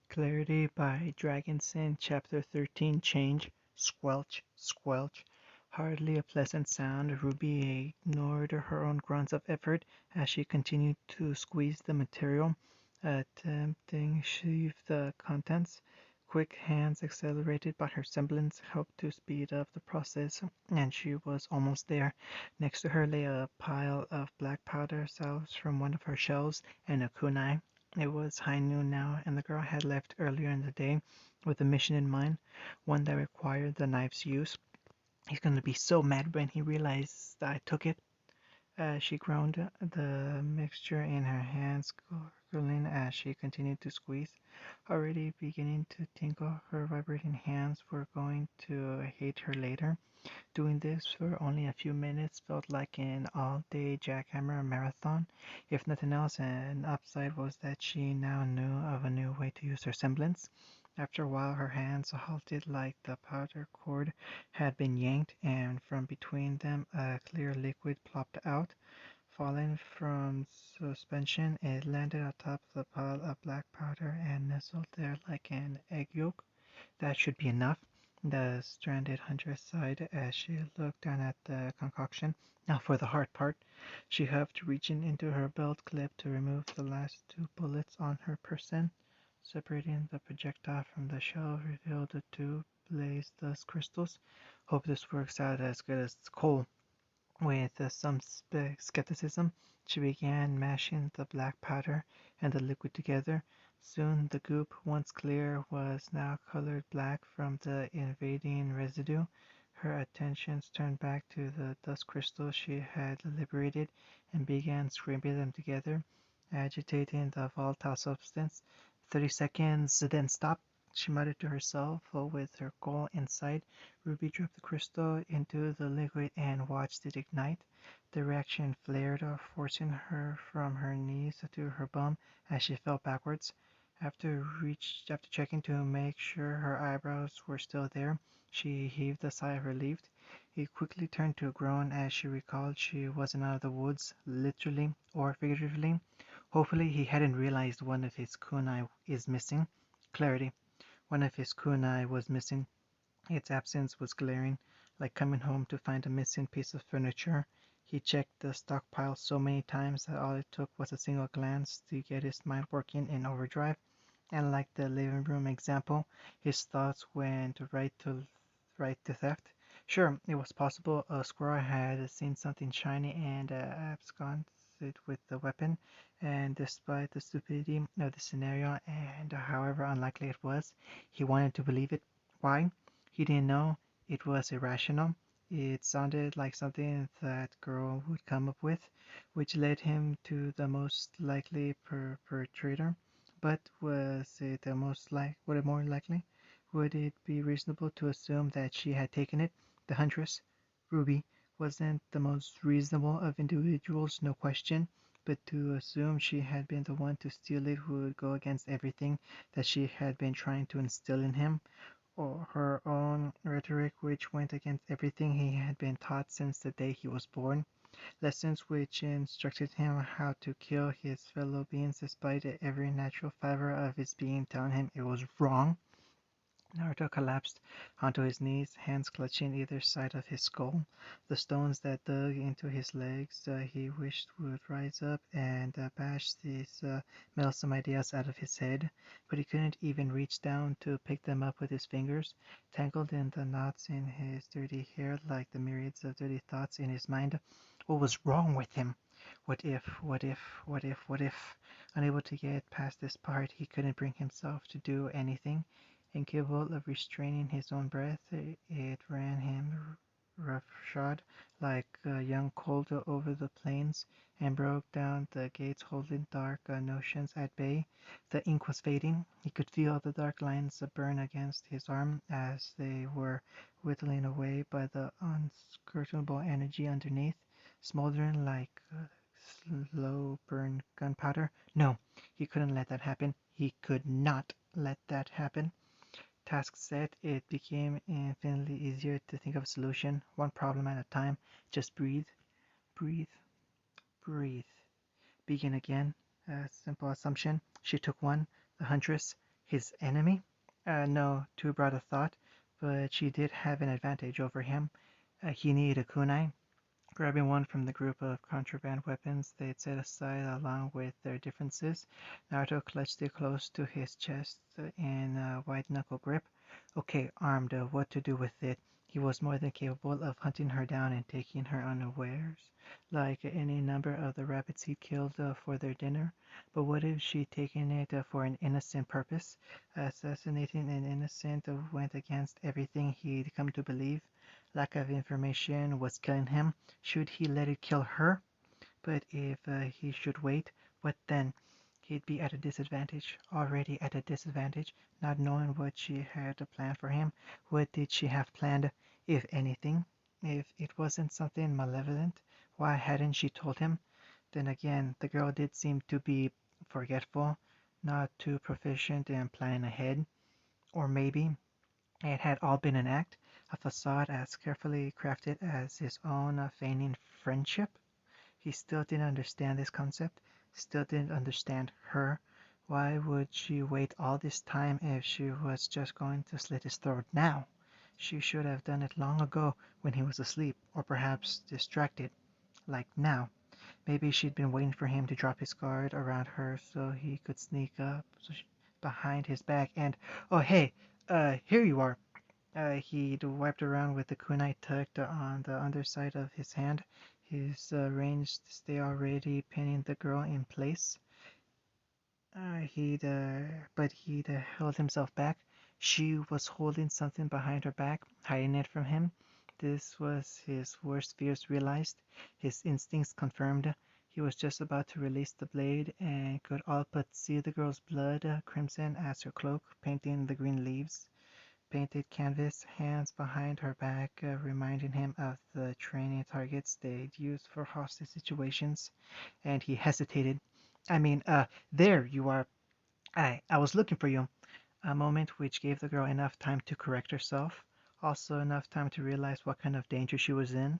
Clarity by Dragonson, Chapter 13 Change. Squelch, squelch. Hardly a pleasant sound. Ruby ignored her own grunts of effort as she continued to squeeze the material, attempting to sheath the contents. Quick hands, accelerated by her semblance, helped to speed up the process, and she was almost there. Next to her lay a pile of black powder salves from one of her shelves and a kunai. It was high noon now, and the girl had left earlier in the day with a mission in mind, one that required the knife's use. He's going to be so mad when he realizes that I took it. She groaned, the mixture in her hands gurgling as she continued to squeeze. Already beginning to tingle, her vibrating hands were going to hate her later. Doing this for only a few minutes felt like an all-day jackhammer marathon. If nothing else, an upside was that she now knew of a new way to use her semblance. After a while her hands halted like the powder cord had been yanked, and from between them a clear liquid plopped out. Falling from suspension, it landed atop the pile of black powder and nestled there like an egg yolk. That should be enough, the stranded huntress sighed as she looked down at the concoction. Now for the hard part. She huffed, reaching into her belt clip to remove the last two bullets on her person. Separating the projectile from the shell revealed the two blazed dust crystals. Hope this works out as good as coal. With some skepticism, she began mashing the black powder and the liquid together. Soon the goop, once clear, was now colored black from the invading residue. Her attentions turned back to the dust crystals she had liberated and began scraping them together, agitating the volatile substance. 30 seconds, then stop, she muttered to herself, with her goal in sight. Ruby dropped the crystal into the liquid and watched it ignite. The reaction flared, forcing her from her knees to her bum as she fell backwards. After checking to make sure her eyebrows were still there, she heaved a sigh of relief. It quickly turned to a groan as she recalled she wasn't out of the woods, literally or figuratively. Hopefully he hadn't realized one of his kunai is missing. Clarity. One of his kunai was missing. Its absence was glaring, like coming home to find a missing piece of furniture. He checked the stockpile so many times that all it took was a single glance to get his mind working in overdrive, and like the living room example, his thoughts went right to theft. Sure, it was possible a squirrel had seen something shiny and absconded with the weapon, and despite the stupidity of the scenario and however unlikely it was, he wanted to believe it. Why? He didn't know. It was irrational. It sounded like something that girl would come up with, which led him to the most likely perpetrator. But was it would it more likely? Would it be reasonable to assume that she had taken it? The huntress, Ruby, wasn't the most reasonable of individuals, no question, but to assume she had been the one to steal it would go against everything that she had been trying to instill in him, or her own rhetoric, which went against everything he had been taught since the day he was born. Lessons which instructed him how to kill his fellow beings despite every natural fiber of his being telling him it was wrong. Naruto collapsed onto his knees, hands clutching either side of his skull. The stones that dug into his legs he wished would rise up and bash these meddlesome ideas out of his head, but he couldn't even reach down to pick them up with his fingers, tangled in the knots in his dirty hair like the myriads of dirty thoughts in his mind. What was wrong with him? What if, what if, what if, what if? Unable to get past this part, he couldn't bring himself to do anything. Incapable of restraining his own breath, it ran him roughshod like a young colt over the plains, and broke down the gates holding dark notions at bay. The ink was fading. He could feel the dark lines burn against his arm as they were whittling away by the unscrutable energy underneath, smoldering like slow burned gunpowder. No, he couldn't let that happen. He could not let that happen. Task set, it became infinitely easier to think of a solution, one problem at a time. Just breathe, breathe, breathe. Begin again. A simple assumption. She took one, the huntress. His enemy? No, too broad a thought, but she did have an advantage over him. He needed a kunai. Grabbing one from the group of contraband weapons they'd set aside along with their differences, Naruto clutched it close to his chest in a white-knuckle grip. Okay, armed, what to do with it? He was more than capable of hunting her down and taking her unawares, like any number of the rabbits he'd killed for their dinner. But what if she'd taken it for an innocent purpose? Assassinating an innocent went against everything he'd come to believe. Lack of information was killing him. Should he let it kill her? But if he should wait, what then? He'd be at a disadvantage, already at a disadvantage, not knowing what she had planned for him. What did she have planned, if anything? If it wasn't something malevolent, why hadn't she told him? Then again, the girl did seem to be forgetful, not too proficient in planning ahead. Or maybe it had all been an act, a facade as carefully crafted as his own feigning friendship. He still didn't understand this concept, still didn't understand her. Why would she wait all this time if she was just going to slit his throat now? She should have done it long ago when he was asleep, or perhaps distracted, like now. Maybe she'd been waiting for him to drop his guard around her so he could sneak up behind his back and, oh hey, here you are. He'd wiped around with the kunai tucked on the underside of his hand, his ranged stay already pinning the girl in place. He'd held himself back. She was holding something behind her back, hiding it from him. This was his worst fears realized, his instincts confirmed. He was just about to release the blade and could all but see the girl's blood crimson as her cloak, painting the green leaves. Painted canvas, hands behind her back, reminding him of the training targets they'd used for hostage situations, and he hesitated. There you are. I was looking for you. A moment which gave the girl enough time to correct herself, also enough time to realize what kind of danger she was in.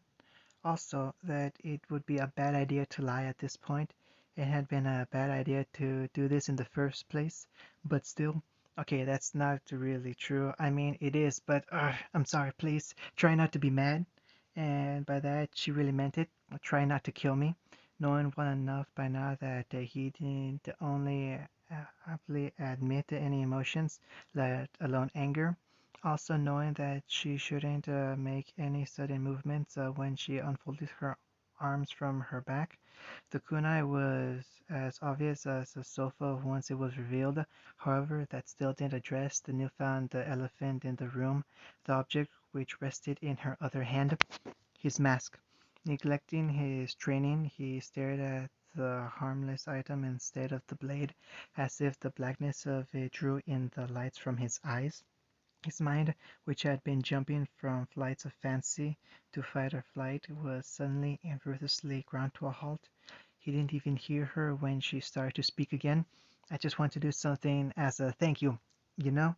Also, that it would be a bad idea to lie at this point. It had been a bad idea to do this in the first place, but still. Okay, that's not really true. I mean, it is, but I'm sorry, please. Try not to be mad. And by that, she really meant it. Try not to kill me. Knowing well enough by now that he didn't only happily admit any emotions, let alone anger. Also knowing that she shouldn't make any sudden movements when she unfolded her arms from her back. The kunai was as obvious as a sofa once it was revealed. However, that still didn't address the newfound elephant in the room, the object which rested in her other hand, his mask. Neglecting his training, he stared at the harmless item instead of the blade, as if the blackness of it drew in the lights from his eyes. His mind, which had been jumping from flights of fancy to fight or flight, was suddenly and ruthlessly ground to a halt. He didn't even hear her when she started to speak again. I just want to do something as a thank you, you know?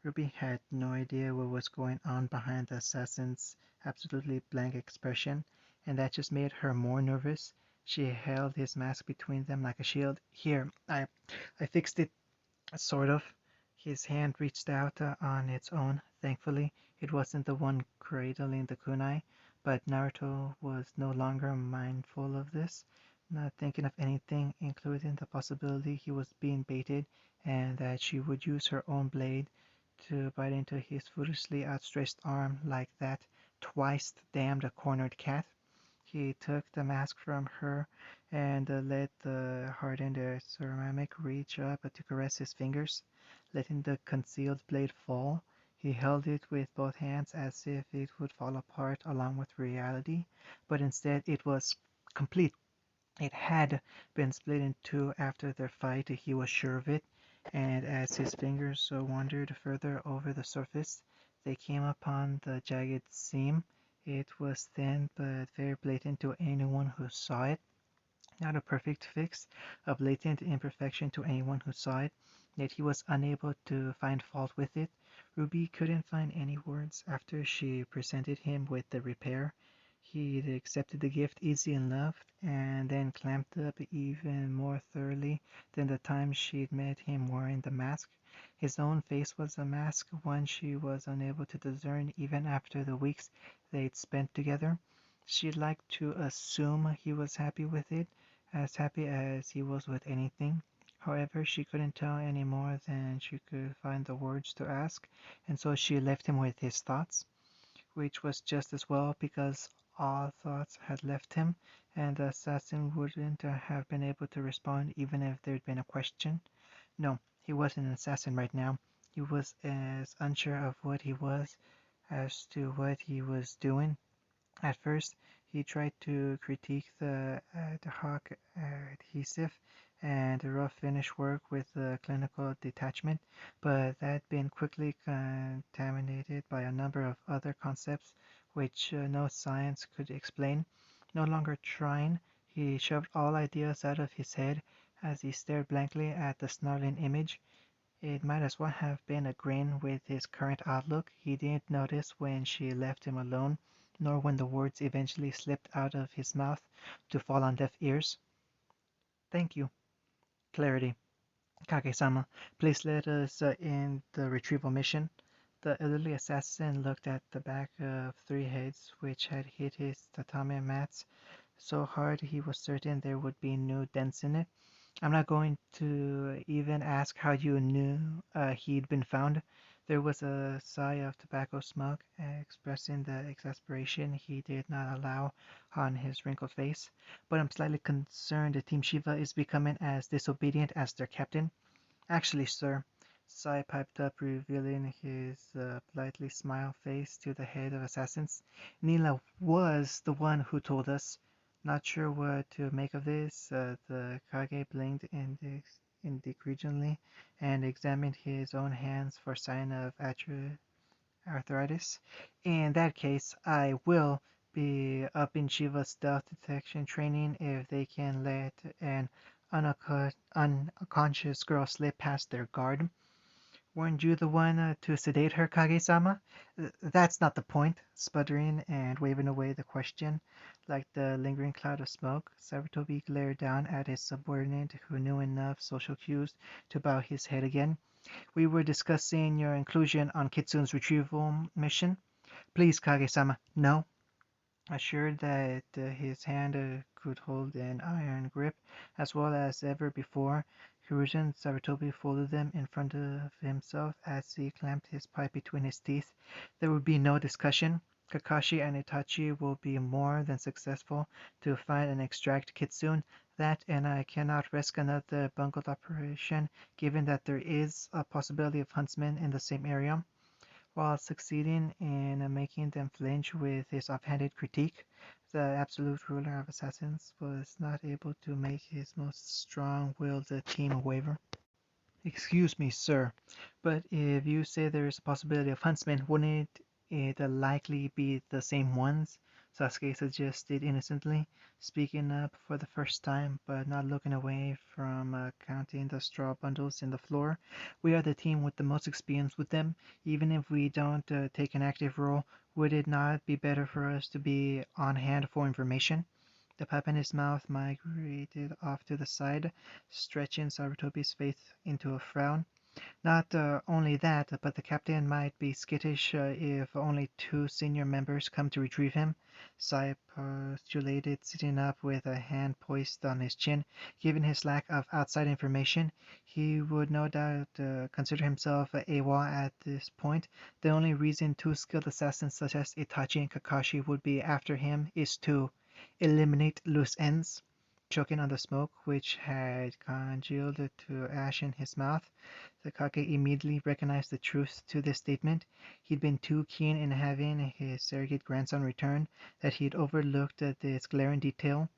Ruby had no idea what was going on behind the assassin's absolutely blank expression, and that just made her more nervous. She held his mask between them like a shield. Here, I fixed it. Sort of. His hand reached out on its own. Thankfully, it wasn't the one cradling the kunai, but Naruto was no longer mindful of this, not thinking of anything, including the possibility he was being baited and that she would use her own blade to bite into his foolishly outstretched arm like that twice damned cornered cat. He took the mask from her and let the hardened ceramic reach up to caress his fingers. Letting the concealed blade fall, he held it with both hands as if it would fall apart along with reality, but instead it was complete. It had been split in two after their fight, he was sure of it, and as his fingers wandered further over the surface, they came upon the jagged seam. It was thin but very blatant to anyone who saw it. Not a perfect fix, a blatant imperfection to anyone who saw it, yet he was unable to find fault with it. Ruby couldn't find any words after she presented him with the repair. He'd accepted the gift easy enough, and then clamped up even more thoroughly than the time she'd met him wearing the mask. His own face was a mask, one she was unable to discern even after the weeks they'd spent together. She liked to assume he was happy with it, as happy as he was with anything. However, she couldn't tell any more than she could find the words to ask, and so she left him with his thoughts, which was just as well because all thoughts had left him, and the assassin wouldn't have been able to respond even if there'd been a question. No, he wasn't an assassin right now. He was as unsure of what he was as to what he was doing. At first, he tried to critique the ad hoc adhesive and rough finish work with clinical detachment, but that had been quickly contaminated by a number of other concepts which no science could explain. No longer trying, he shoved all ideas out of his head as he stared blankly at the snarling image. It might as well have been a grain with his current outlook. He didn't notice when she left him alone, nor when the words eventually slipped out of his mouth to fall on deaf ears. Thank you. Clarity. Kage-sama, please let us in the retrieval mission. The elderly assassin looked at the back of three heads which had hit his tatami mats so hard he was certain there would be no dents in it. I'm not going to even ask how you knew he'd been found. There was a sigh of tobacco smoke, expressing the exasperation he did not allow on his wrinkled face. But I'm slightly concerned Team Shiva is becoming as disobedient as their captain. Actually, sir, Sai piped up, revealing his politely smile face to the head of assassins. Neela was the one who told us. Not sure what to make of this. The Kage blinked indignantly and examined his own hands for sign of arthritis. In that case, I will be up in Shiva's stealth detection training if they can let an unconscious girl slip past their guard. Weren't you the one to sedate her, Kage-sama? That's not the point. Sputtering and waving away the question, like the lingering cloud of smoke, Sarutobi glared down at his subordinate who knew enough social cues to bow his head again. We were discussing your inclusion on Kitsune's retrieval mission. Please, Kage-sama, no. Assured that his hand could hold an iron grip as well as ever before, Hiruzen Sarutobi folded them in front of himself as he clamped his pipe between his teeth. There would be no discussion. Kakashi and Itachi will be more than successful to find and extract Kitsune. That, and I cannot risk another bungled operation, given that there is a possibility of huntsmen in the same area. While succeeding in making them flinch with his offhanded critique, the absolute ruler of assassins was not able to make his most strong-willed team waver. Excuse me, sir, but if you say there is a possibility of huntsmen, wouldn't it likely be the same ones? Sasuke suggested innocently, speaking up for the first time, but not looking away from counting the straw bundles in the floor. We are the team with the most experience with them. Even if we don't take an active role, would it not be better for us to be on hand for information? The pipe in his mouth migrated off to the side, stretching Sarutobi's face into a frown. Not only that, but the captain might be skittish if only two senior members come to retrieve him, Sai postulated, sitting up with a hand poised on his chin. Given his lack of outside information, he would no doubt consider himself AWOL at this point. The only reason two skilled assassins such as Itachi and Kakashi would be after him is to eliminate loose ends. Choking on the smoke, which had congealed to ash in his mouth, Sakake immediately recognized the truth to this statement. He'd been too keen in having his surrogate grandson return that he'd overlooked this glaring detail.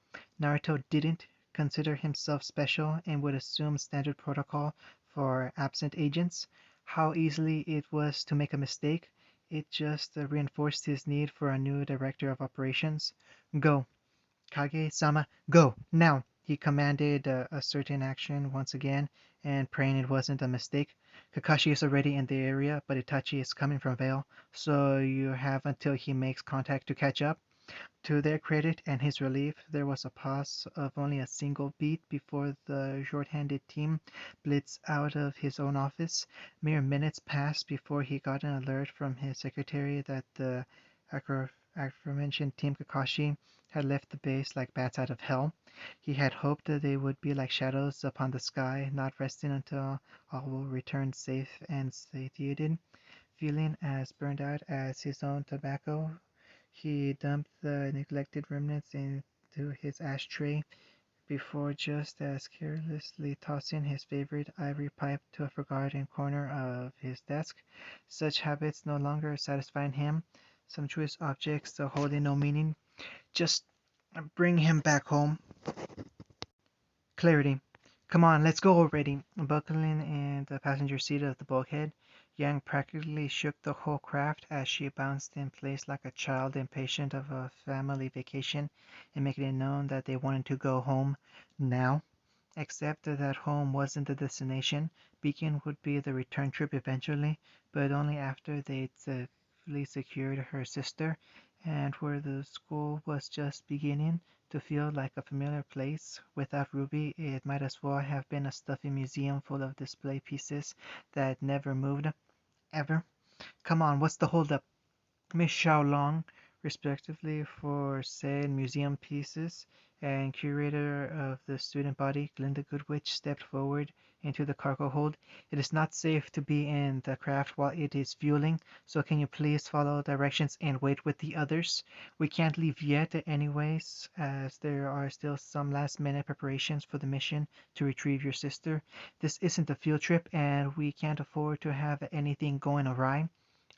Naruto didn't consider himself special and would assume standard protocol for absent agents. How easily it was to make a mistake. It just reinforced his need for a new director of operations. Go, Kage-sama, go, now! He commanded a certain action once again, and praying it wasn't a mistake. Kakashi is already in the area, but Itachi is coming from Vale, so you have until he makes contact to catch up. To their credit and his relief, there was a pause of only a single beat before the short-handed team blitzed out of his own office. Mere minutes passed before he got an alert from his secretary that the aforementioned Team Kakashi had left the base like bats out of hell. He had hoped that they would be like shadows upon the sky, not resting until all returned safe and satiated. Feeling as burned out as his own tobacco, he dumped the neglected remnants into his ashtray before just as carelessly tossing his favorite ivory pipe to a forgotten corner of his desk. Such habits no longer satisfying him, sumptuous objects holding no meaning. Just bring him back home. Clarity. Come on, let's go already. Buckling in the passenger seat of the bulkhead, Yang practically shook the whole craft as she bounced in place like a child impatient of a family vacation and making it known that they wanted to go home now. Except that home wasn't the destination. Beacon would be the return trip eventually, but only after they'd safely secured her sister, and where the school was just beginning to feel like a familiar place. Without Ruby, it might as well have been a stuffy museum full of display pieces that never moved, ever. Come on, what's the holdup? Miss Xiaolong, respectively for said museum pieces, and curator of the student body, Glinda Goodwitch, stepped forward into the cargo hold. It is not safe to be in the craft while it is fueling, so can you please follow directions and wait with the others? We can't leave yet anyways, as there are still some last-minute preparations for the mission to retrieve your sister. This isn't a field trip, and we can't afford to have anything going awry.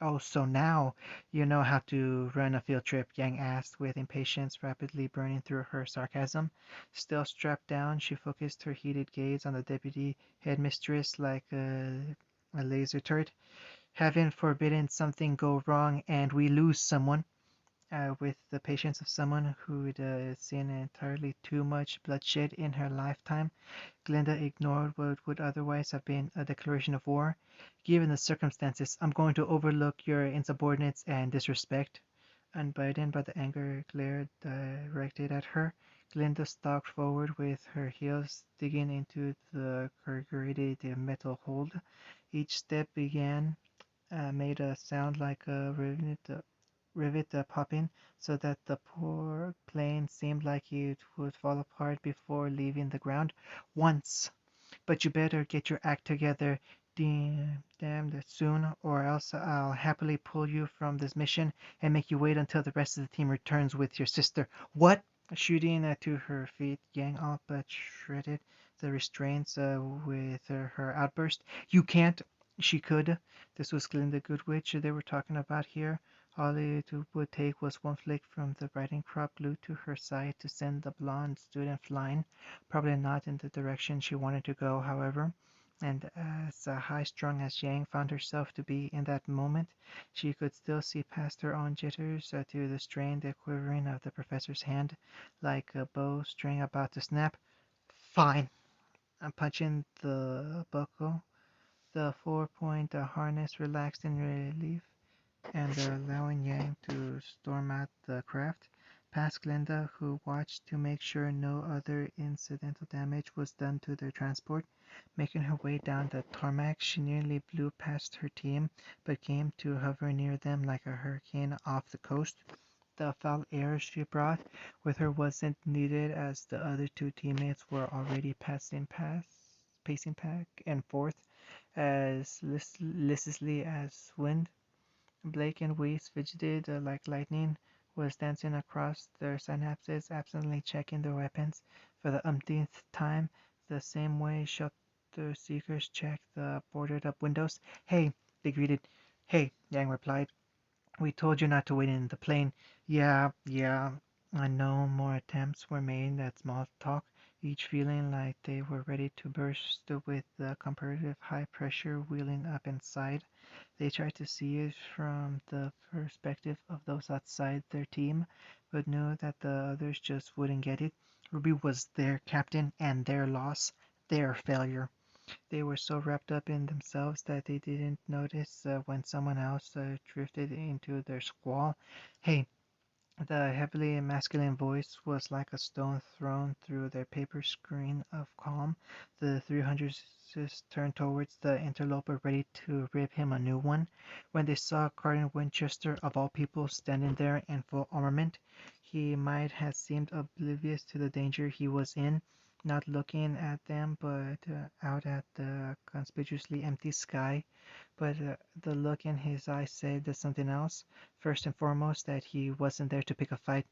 Oh, so now you know how to run a field trip, Yang asked with impatience rapidly burning through her sarcasm. Still strapped down, she focused her heated gaze on the deputy headmistress like a laser turret. Heaven forbidden something go wrong and we lose someone. With the patience of someone who'd seen entirely too much bloodshed in her lifetime, Glinda ignored what would otherwise have been a declaration of war. Given the circumstances, I'm going to overlook your insubordinates and disrespect. Unburdened by the anger glare directed at her, Glinda stalked forward with her heels digging into the corrugated metal hold. Each step made a sound like a rivet popping, so that the poor plane seemed like it would fall apart before leaving the ground. Once! But you better get your act together damned soon, or else I'll happily pull you from this mission and make you wait until the rest of the team returns with your sister. What? Shooting to her feet, Yang all but shredded the restraints with her outburst. You can't. She could. This was Glinda Goodwitch they were talking about here. All it would take was one flick from the riding crop glued to her side to send the blonde student flying. Probably not in the direction she wanted to go, however, and as high-strung as Yang found herself to be in that moment, she could still see past her own jitters to the strained quivering of the professor's hand, like a bowstring about to snap. Fine! Punching the buckle, the four-point harness relaxed in relief and allowing Yang to storm out the craft, past Glinda, who watched to make sure no other incidental damage was done to their transport. Making her way down the tarmac, she nearly blew past her team, but came to hover near them like a hurricane off the coast. The foul air she brought with her wasn't needed, as the other two teammates were already pacing back and forth as listlessly as wind. Blake and Weiss fidgeted like lightning was dancing across their synapses, absently checking their weapons for the umpteenth time, the same way shelter seekers check the boarded up windows. Hey, they greeted. Hey, Yang replied. We told you not to wait in the plane. Yeah, I know. More attempts were made at small talk, each feeling like they were ready to burst with the comparative high pressure wheeling up inside. They tried to see it from the perspective of those outside their team, but knew that the others just wouldn't get it. Ruby was their captain, and their loss, their failure. They were so wrapped up in themselves that they didn't notice when someone else drifted into their squall. Hey, The heavily masculine voice was like a stone thrown through their paper screen of calm. The 300s turned towards the interloper, ready to rip him a new one. When they saw Cardin Winchester, of all people, standing there in full armament, he might have seemed oblivious to the danger he was in, not looking at them, but out at the conspicuously empty sky. But the look in his eyes said something else. First and foremost, that he wasn't there to pick a fight.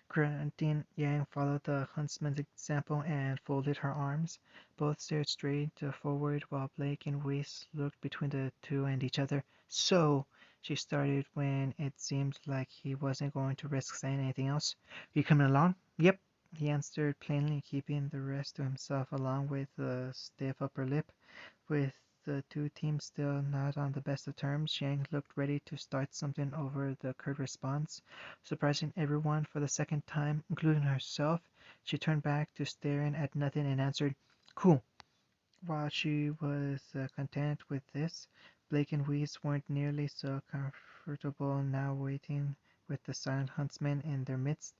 Grunting, Yang followed the huntsman's example and folded her arms. Both stared straight forward while Blake and Weiss looked between the two and each other. So, she started when it seemed like he wasn't going to risk saying anything else. You coming along? Yep, he answered plainly, keeping the rest to himself along with a stiff upper lip. With the two teams still not on the best of terms, Yang looked ready to start something over the curt response. Surprising everyone for the second time, including herself, she turned back to staring at nothing and answered, Cool. While she was content with this, Blake and Weiss weren't nearly so comfortable now waiting with the silent huntsman in their midst.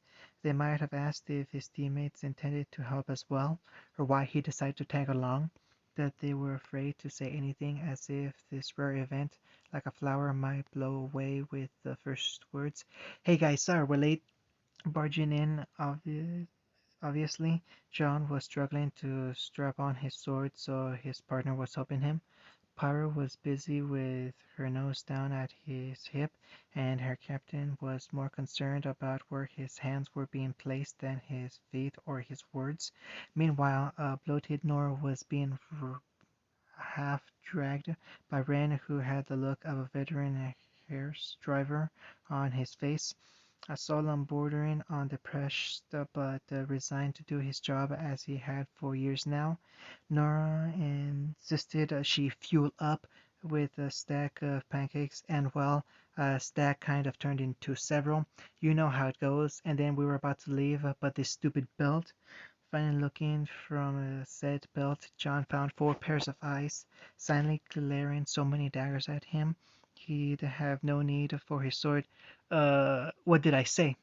They might have asked if his teammates intended to help as well, or why he decided to tag along, that they were afraid to say anything, as if this rare event, like a flower, might blow away with the first words. Hey guys, sorry we're late. Barging in, obviously, John was struggling to strap on his sword, so his partner was helping him. Pyro was busy with her nose down at his hip, and her captain was more concerned about where his hands were being placed than his feet or his words. Meanwhile, a bloated Nora was being half dragged by Ren, who had the look of a veteran horse driver on his face, a solemn bordering on depressed but resigned to do his job as he had for years now. Nora insisted she fuel up with a stack of pancakes, and well, a stack kind of turned into several. You know how it goes. And then we were about to leave, but this stupid belt. Finally looking from a said belt, John found 4 pairs of eyes, silently glaring so many daggers at him, he'd have no need for his sword. What did I say?